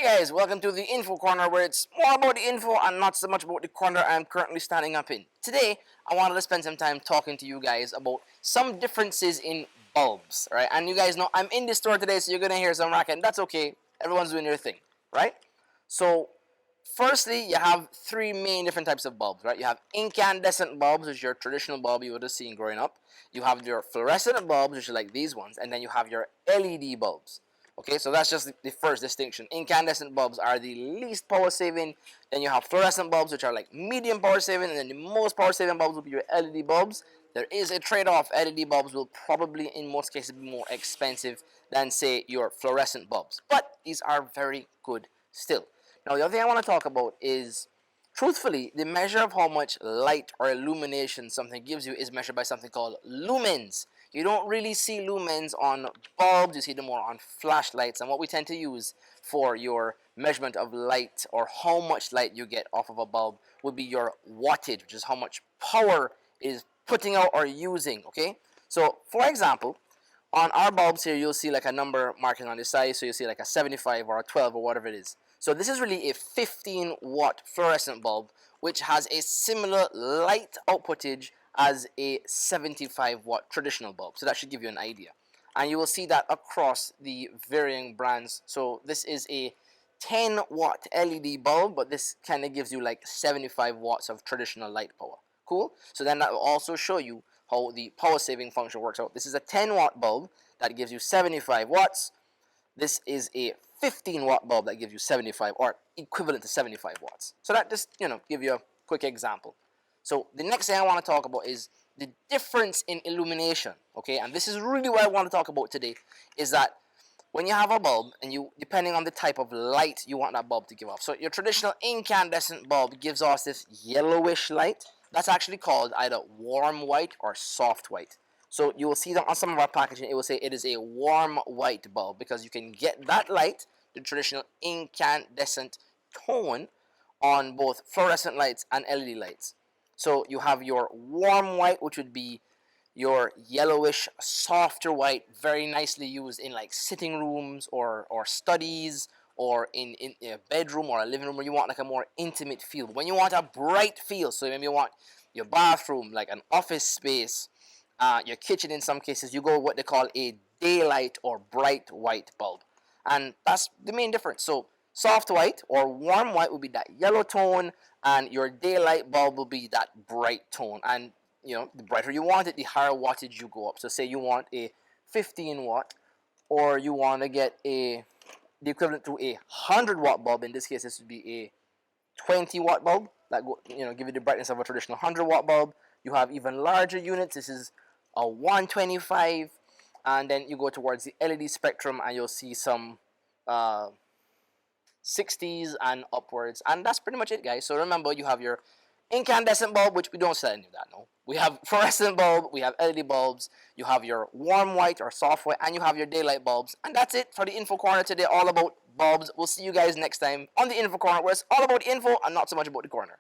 Guys, welcome to the Info Corner, where it's more about the info and not so much about the corner I'm currently standing up in. Today, I wanted to spend some time talking to you guys about some differences in bulbs, right? And you guys know I'm in the store today, so you're gonna hear some racket. That's okay. Everyone's doing their thing, right? So, firstly, you have three main different types of bulbs, right? You have incandescent bulbs, which is your traditional bulb you would have seen growing up. You have your fluorescent bulbs, which are like these ones, and then you have your LED bulbs. Okay, so that's just the first distinction. Incandescent bulbs are the least power saving. Then you have fluorescent bulbs, which are like medium power saving, and then the most power saving bulbs will be your LED bulbs. There is a trade-off. LED bulbs will probably, in most cases, be more expensive than, say, your fluorescent bulbs, but these are very good still. Now, the other thing I want to talk about is, truthfully, the measure of how much light or illumination something gives you is measured by something called lumens. You don't really see lumens on bulbs, you see them more on flashlights. And what we tend to use for your measurement of light, or how much light you get off of a bulb, would be your wattage, which is how much power it is putting out or using, okay? So, for example, on our bulbs here, you'll see like a number marking on the side, so you'll see like a 75 or a 12 or whatever it is. So this is really a 15 watt fluorescent bulb, which has a similar light outputage as a 75 watt traditional bulb. So that should give you an idea. And you will see that across the varying brands. So this is a 10 watt LED bulb, but this kind of gives you like 75 watts of traditional light power. Cool? So then that will also show you how the power saving function works out. This is a 10 watt bulb that gives you 75 watts. This is a 15 watt bulb that gives you 75, or equivalent to 75 watts. So that just, give you a quick example. So the next thing I want to talk about is the difference in illumination, okay? And this is really what I want to talk about today, is that when you have a bulb, and depending on the type of light you want that bulb to give off. So your traditional incandescent bulb gives off this yellowish light. That's actually called either warm white or soft white. So you will see that on some of our packaging, it will say it is a warm white bulb, because you can get that light, the traditional incandescent tone, on both fluorescent lights and LED lights. So you have your warm white, which would be your yellowish, softer white, very nicely used in like sitting rooms or studies, or in a bedroom or a living room, where you want like a more intimate feel. But when you want a bright feel, so maybe you want your bathroom, like an office space, your kitchen in some cases, you go with what they call a daylight or bright white bulb. And that's the main difference. So soft white or warm white will be that yellow tone, and your daylight bulb will be that bright tone. And the brighter you want it, the higher wattage you go up. So say you want a 15 watt, or you want to get the equivalent to a 100 watt bulb. In this case, this would be a 20 watt bulb that give you the brightness of a traditional 100 watt bulb. You have even larger units. This is a 125, and then you go towards the LED spectrum, and you'll see some 60s and upwards. And that's pretty much it, guys. So remember, you have your incandescent bulb, which we don't sell any of that, no. We have fluorescent bulb, we have LED bulbs, you have your warm white or soft white, and you have your daylight bulbs. And that's it for the Info Corner today, all about bulbs. We'll see you guys next time on the Info Corner, where it's all about the info and not so much about the corner.